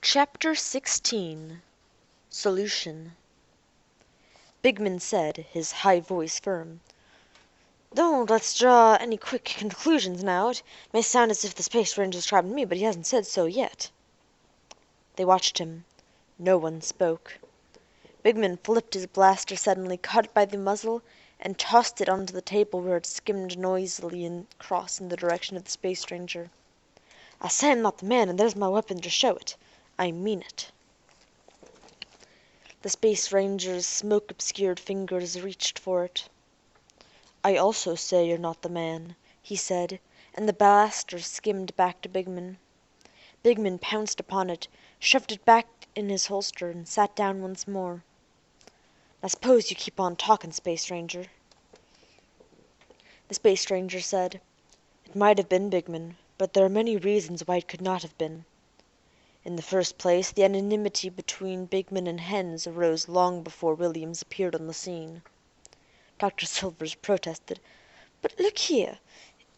Chapter 16 Solution Bigman said, his high voice firm. "Don't let's draw any quick conclusions now. It may sound as if the Space Ranger's trapped me, but he hasn't said so yet." They watched him. No one spoke. Bigman flipped his blaster suddenly, caught it by the muzzle, and tossed it onto the table where it skimmed noisily across in the direction of the Space Ranger. "I say I'm not the man, and there's my weapon to show it. I mean it." The Space Ranger's smoke-obscured fingers reached for it. "I also say you're not the man," he said, and the blaster skimmed back to Bigman. Bigman pounced upon it, shoved it back in his holster, and sat down once more. "Now suppose you keep on talking, Space Ranger." The Space Ranger said, "It might have been Bigman, but there are many reasons why it could not have been. In the first place, the anonymity between Bigman and Hens arose long before Williams appeared on the scene." Dr. Silvers protested. "But look here,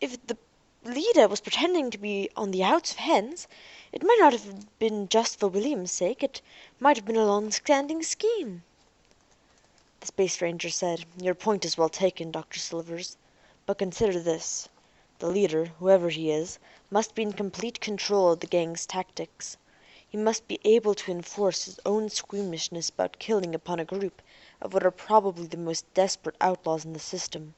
if the leader was pretending to be on the outs of Hens, it might not have been just for William's sake. It might have been a long-standing scheme." The Space Ranger said, "Your point is well taken, Dr. Silvers. But consider this. The leader, whoever he is, must be in complete control of the gang's tactics. He must be able to enforce his own squeamishness about killing upon a group of what are probably the most desperate outlaws in the system.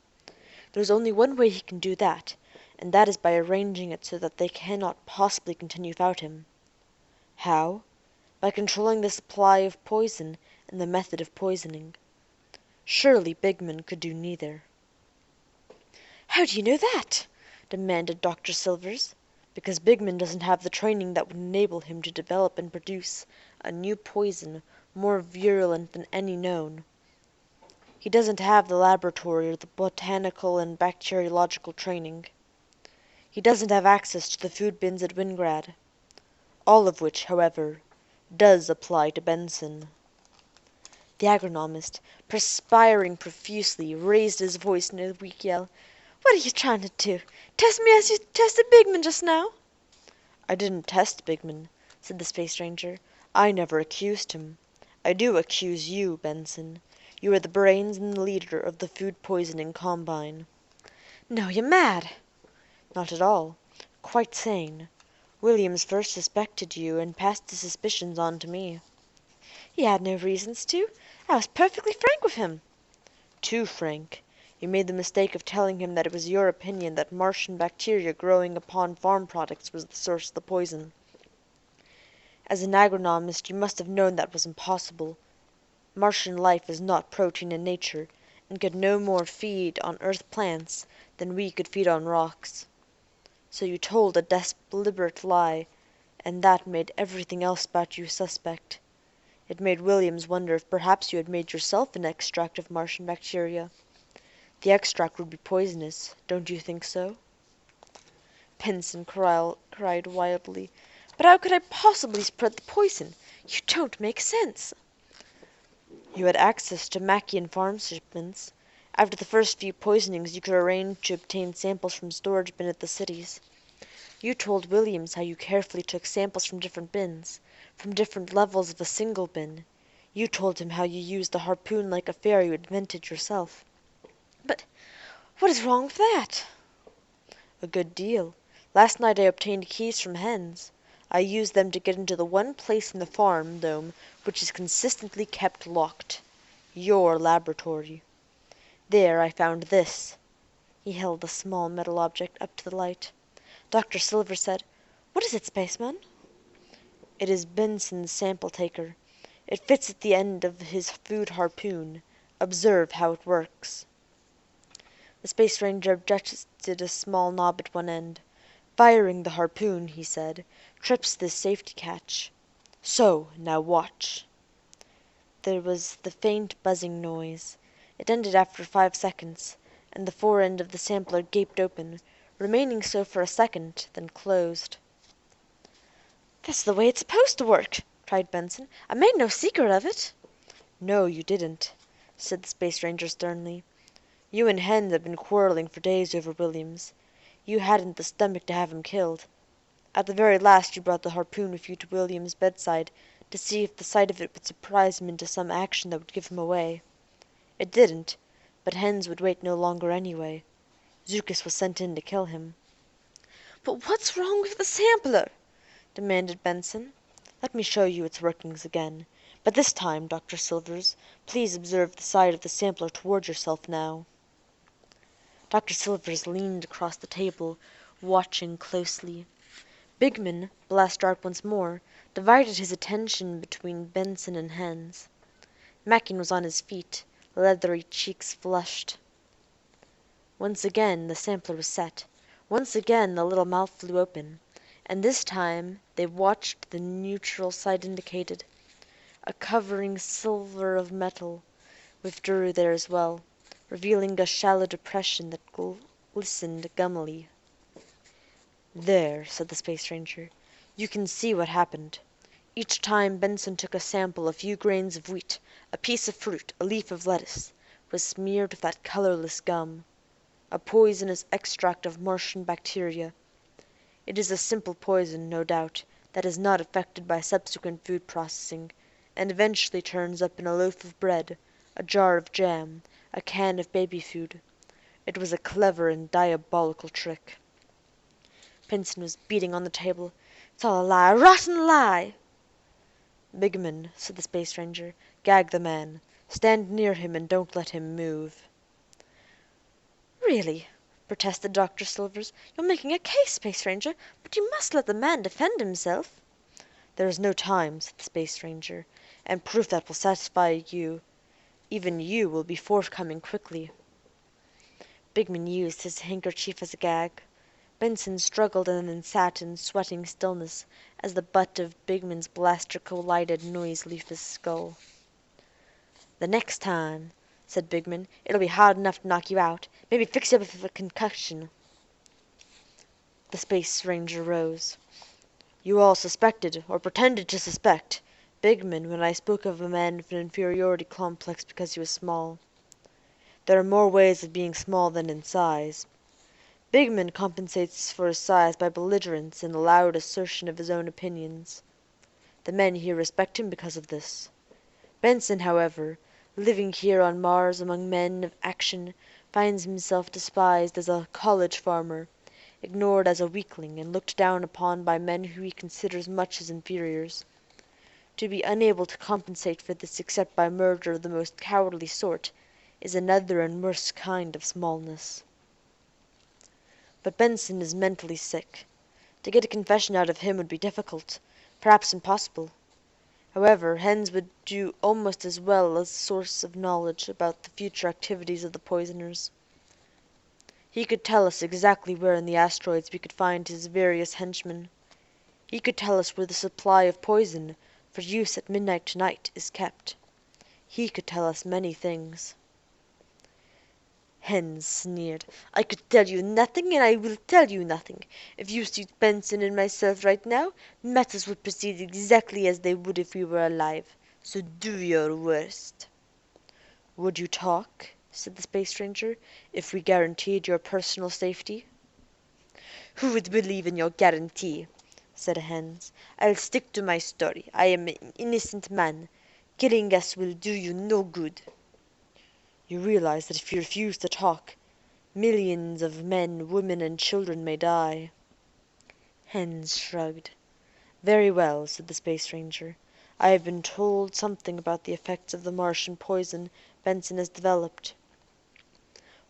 There is only one way he can do that, and that is by arranging it so that they cannot possibly continue without him. How? By controlling the supply of poison and the method of poisoning. Surely Bigman could do neither." "How do you know that?" demanded Dr. Silvers. "Because Bigman doesn't have the training that would enable him to develop and produce a new poison more virulent than any known. He doesn't have the laboratory or the botanical and bacteriological training. He doesn't have access to the food bins at Wingrad. All of which, however, does apply to Benson." The agronomist, perspiring profusely, raised his voice in a weak yell. "What are you trying to do? Test me as you tested Bigman just now?" "I didn't test Bigman," said the Space Ranger. "I never accused him. I do accuse you, Benson. You are the brains and the leader of the food poisoning combine." "No, you're mad." "Not at all. Quite sane. Williams first suspected you and passed his suspicions on to me." "He had no reasons to. I was perfectly frank with him." "Too frank. You made the mistake of telling him that it was your opinion that Martian bacteria growing upon farm products was the source of the poison. As an agronomist you must have known that was impossible. Martian life is not protein in nature, and could no more feed on earth plants than we could feed on rocks. So you told a deliberate lie, and that made everything else about you suspect. It made Williams wonder if perhaps you had made yourself an extract of Martian bacteria. The extract would be poisonous, don't you think so?" Benson cried wildly. "But how could I possibly spread the poison? You don't make sense." "You had access to Machian farm shipments. After the first few poisonings you could arrange to obtain samples from storage bin at the cities. You told Williams how you carefully took samples from different bins, from different levels of a single bin. You told him how you used the harpoon-like affair you invented yourself." "But what is wrong with that?" "A good deal. Last night I obtained keys from Hens. I used them to get into the one place in the farm dome which is consistently kept locked. Your laboratory. There I found this." He held the small metal object up to the light. Dr. Silver said, "What is it, spaceman?" "It is Benson's sample taker. It fits at the end of his food harpoon. Observe how it works." The Space Ranger adjusted a small knob at one end. "Firing the harpoon," he said, "trips this safety catch. So, now watch." There was the faint buzzing noise. It ended after 5 seconds, and the fore end of the sampler gaped open, remaining so for a second, then closed. "That's the way it's supposed to work!" cried Benson. "I made no secret of it." "No, you didn't," said the Space Ranger sternly. "You and Hens have been quarreling for days over Williams. You hadn't the stomach to have him killed. At the very last you brought the harpoon with you to William's bedside to see if the sight of it would surprise him into some action that would give him away. It didn't, but hens would wait no longer anyway. Zookas was sent in to kill him." "But what's wrong with the sampler?" demanded Benson. "Let me show you its workings again. But this time, Dr. Silvers, please observe the side of the sampler toward yourself now." Dr. Silvers leaned across the table, watching closely. Bigman, blast dark once more, divided his attention between Benson and Hens. Mackin was on his feet, leathery cheeks flushed. Once again the sampler was set. Once again the little mouth flew open. And this time they watched the neutral side indicated. A covering silver of metal withdrew there as well, revealing a shallow depression that glistened gummily. "There," said the Space Ranger. "You can see what happened. Each time Benson took a sample, a few grains of wheat, a piece of fruit, a leaf of lettuce, was smeared with that colorless gum. A poisonous extract of Martian bacteria. It is a simple poison, no doubt, that is not affected by subsequent food processing, and eventually turns up in a loaf of bread, a jar of jam, a can of baby food. It was a clever and diabolical trick." Benson was beating on the table. "It's all a lie, a rotten lie!" "Bigman," said the Space Ranger, "gag the man. Stand near him and don't let him move." "Really," protested Dr. Silvers, "you're making a case, Space Ranger, but you must let the man defend himself." "There is no time," said the Space Ranger, "and proof that will satisfy you, even you, will be forthcoming quickly." Bigman used his handkerchief as a gag. Benson struggled and then sat in sweating stillness as the butt of Bigman's blaster collided noisily with his skull. "The next time," said Bigman, "it'll be hard enough to knock you out. Maybe fix you up with a concussion." The Space Ranger rose. "You all suspected, or pretended to suspect, Bigman when I spoke of a man with an inferiority complex because he was small. There are more ways of being small than in size. Bigman compensates for his size by belligerence and loud assertion of his own opinions. The men here respect him because of this. Benson, however, living here on Mars among men of action, finds himself despised as a college farmer, ignored as a weakling, and looked down upon by men who he considers much his inferiors. To be unable to compensate for this except by murder of the most cowardly sort is another and worse kind of smallness. But Benson is mentally sick. To get a confession out of him would be difficult, perhaps impossible. However, Hens would do almost as well as source of knowledge about the future activities of the poisoners. He could tell us exactly where in the asteroids we could find his various henchmen. He could tell us where the supply of poison, for use at midnight tonight, is kept. He could tell us many things." Hens sneered. "I could tell you nothing, and I will tell you nothing. If you suit Benson and myself right now, matters would proceed exactly as they would if we were alive. So do your worst." "Would you talk," said the Space Ranger, "if we guaranteed your personal safety?" "Who would believe in your guarantee?" said Hens. "I'll stick to my story. I am an innocent man. Killing us will do you no good." "You realize that if you refuse to talk, millions of men, women, and children may die?" Hens shrugged. "Very well," said the Space Ranger. "I have been told something about the effects of the Martian poison Benson has developed.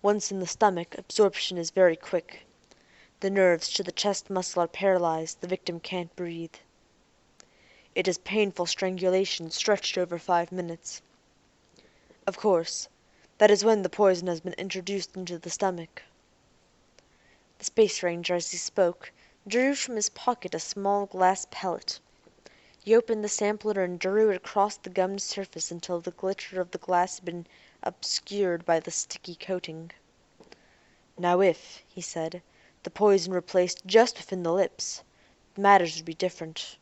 Once in the stomach, absorption is very quick. The nerves to the chest muscle are paralyzed. The victim can't breathe. It is painful strangulation stretched over 5 minutes. Of course, that is when the poison has been introduced into the stomach." The Space Ranger, as he spoke, drew from his pocket a small glass pellet. He opened the sampler and drew it across the gummed surface until the glitter of the glass had been obscured by the sticky coating. "Now if," he said, "the poison were placed just within the lips, matters would be different.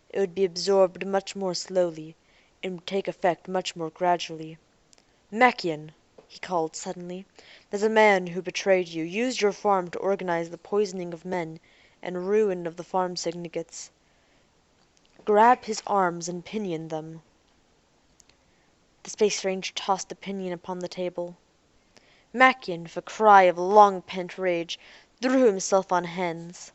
It would be absorbed much more slowly, and would take effect much more gradually. Makian," he called suddenly, "there's a man who betrayed you, used your farm to organize the poisoning of men, and ruin of the farm syndicates. Grab his arms and pinion them. The Space Ranger tossed the pinion upon the table. Makian, with a cry of long-pent rage, threw himself on Hens.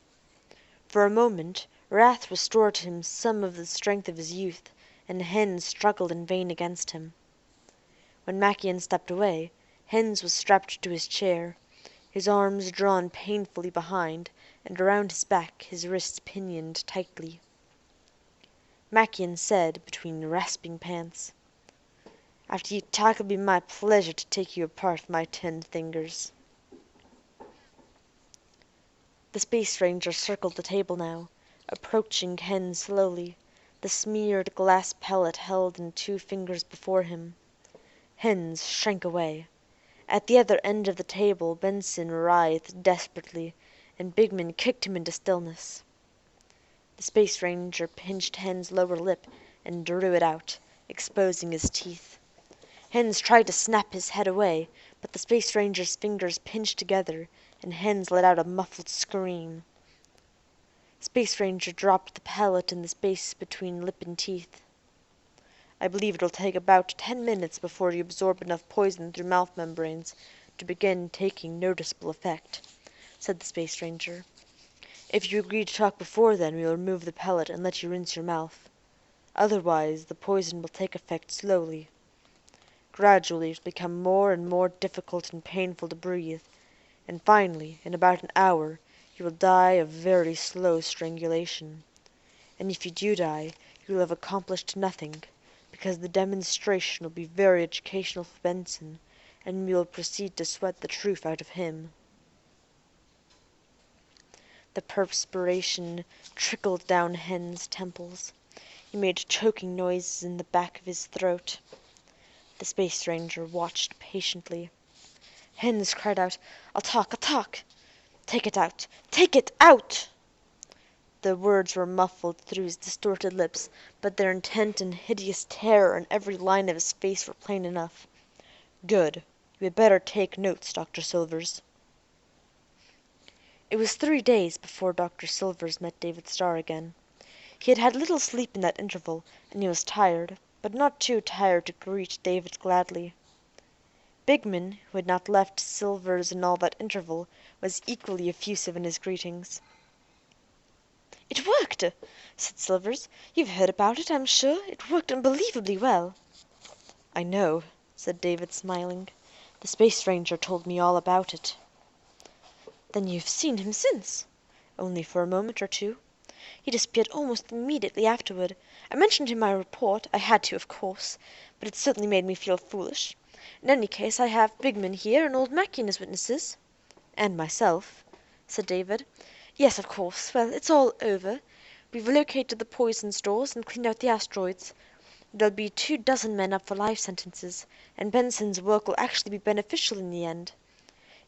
For a moment, wrath restored to him some of the strength of his youth, and Hens struggled in vain against him. When Makian stepped away, Hens was strapped to his chair, his arms drawn painfully behind, and around his back his wrists pinioned tightly. Makian said, between rasping pants, "After you talk, it'll be my pleasure to take you apart with my 10 fingers." The Space Ranger circled the table now, approaching Hen slowly, the smeared glass pellet held in 2 fingers before him. Hens shrank away. At the other end of the table Benson writhed desperately, and Bigman kicked him into stillness. The Space Ranger pinched Hen's lower lip and drew it out, exposing his teeth. Hens tried to snap his head away, but the Space Ranger's fingers pinched together, and Hens let out a muffled scream. Space Ranger dropped the pellet in the space between lip and teeth. "I believe it'll take about 10 minutes before you absorb enough poison through mouth membranes to begin taking noticeable effect," said the Space Ranger. "If you agree to talk before then, we will remove the pellet and let you rinse your mouth. Otherwise, the poison will take effect slowly. Gradually it will become more and more difficult and painful to breathe, and finally, in about an hour, you will die of very slow strangulation. And if you do die, you will have accomplished nothing, because the demonstration will be very educational for Benson, and we will proceed to sweat the truth out of him." The perspiration trickled down Hen's temples. He made choking noises in the back of his throat. The Space Ranger watched patiently. Hens cried out, I'll talk. Take it out! Take it out!" The words were muffled through his distorted lips, but their intent and hideous terror in every line of his face were plain enough. "Good. You had better take notes, Dr. Silvers." It was 3 days before Dr. Silvers met David Starr again. He had had little sleep in that interval, and he was tired, but not too tired to greet David gladly. Bigman, who had not left Silvers in all that interval, was equally effusive in his greetings. "It worked," said Silvers. "You've heard about it, I'm sure. It worked unbelievably well." "I know," said David, smiling. "The Space Ranger told me all about it." "Then you've seen him since?" "Only for a moment or two. He disappeared almost immediately afterward. I mentioned in my report I had to, of course, but it certainly made me feel foolish. In any case, I have Bigman here and old Makian as witnesses." "And myself," said David. "Yes, of course. Well, it's all over. We've located the poison stores and cleaned out the asteroids. There'll be 24 men up for life sentences, and Benson's work will actually be beneficial in the end.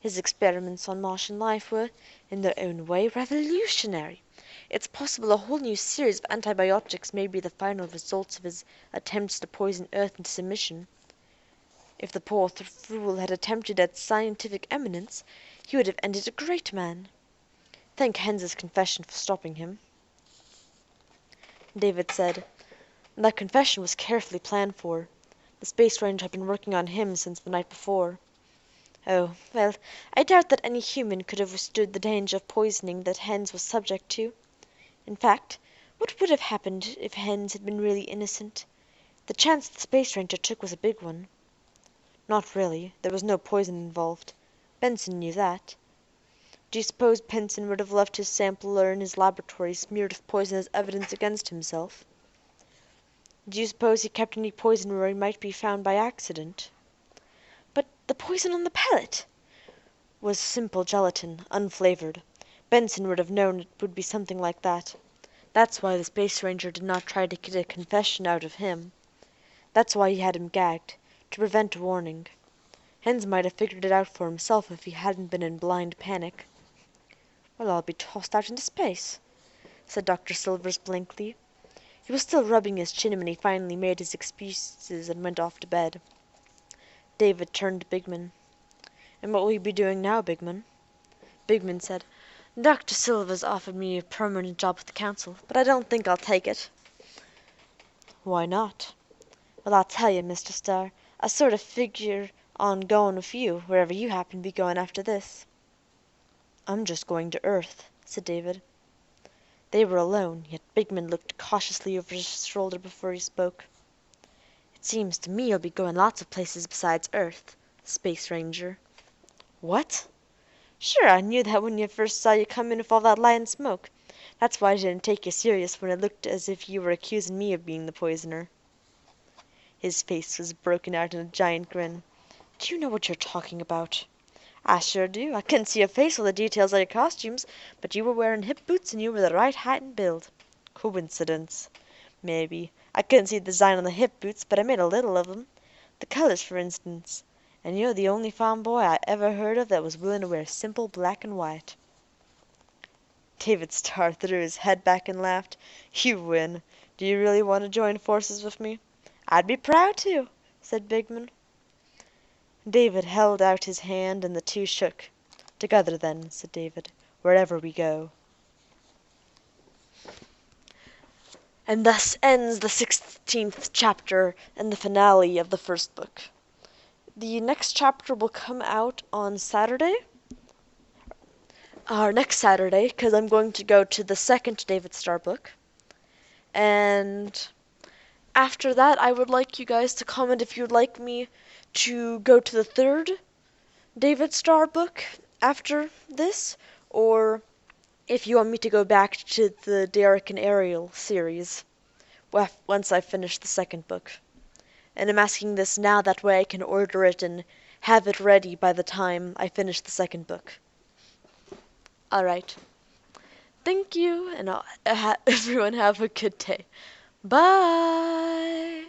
His experiments on Martian life were, in their own way, revolutionary. It's possible a whole new series of antibiotics may be the final results of his attempts to poison Earth into submission. If the poor fool had attempted at scientific eminence, he would have ended a great man. Thank Hens's confession for stopping him." David said, "That confession was carefully planned for. The Space Ranger had been working on him since the night before." "Oh, well, I doubt that any human could have withstood the danger of poisoning that Hens was subject to. In fact, what would have happened if Hens had been really innocent? The chance the Space Ranger took was a big one." "Not really. There was no poison involved. Benson knew that. Do you suppose Benson would have left his sampler in his laboratory smeared with poison as evidence against himself? Do you suppose he kept any poison where he might be found by accident?" "But the poison on the pellet?" "Was simple gelatin, unflavored. Benson would have known it would be something like that. That's why the Space Ranger did not try to get a confession out of him. That's why he had him gagged, to prevent a warning. Hens might have figured it out for himself if he hadn't been in blind panic." "Well, I'll be tossed out into space," said Dr. Silvers blankly. He was still rubbing his chin when he finally made his excuses and went off to bed. David turned to Bigman. "And what will you be doing now, Bigman?" Bigman said, Dr. Silva's offered me a permanent job with the council, but I don't think I'll take it." "Why not?" "Well, I'll tell you, Mr. Starr. I sort of figure on going with you, wherever you happen to be going after this." "I'm just going to Earth," said David. They were alone, yet Bigman looked cautiously over his shoulder before he spoke. "It seems to me you'll be going lots of places besides Earth, Space Ranger." "What?" "Sure, I knew that when you first saw you come in with all that light and smoke. That's why I didn't take you serious when it looked as if you were accusing me of being the poisoner." His face was broken out in a giant grin. "Do you know what you're talking about?" "I sure do. I couldn't see your face or the details of your costumes, but you were wearing hip boots and you were the right height and build." "Coincidence." "Maybe. I couldn't see the design on the hip boots, but I made a little of 'em. The colors, for instance. And you're the only farm boy I ever heard of that was willing to wear simple black and white." David Starr threw his head back and laughed. "You win. Do you really want to join forces with me?" "I'd be proud to," said Bigman. David held out his hand and the two shook. "Together then," said David, "wherever we go." And thus ends the 16th chapter and the finale of the first book. The next chapter will come out on Saturday. Next Saturday, because I'm going to go to the second David Starr book. And after that, I would like you guys to comment if you'd like me to go to the third David Starr book after this, or if you want me to go back to the Derek and Ariel series once I finish the second book. And I'm asking this now, that way I can order it and have it ready by the time I finish the second book. Alright. Thank you, and everyone have a good day. Bye!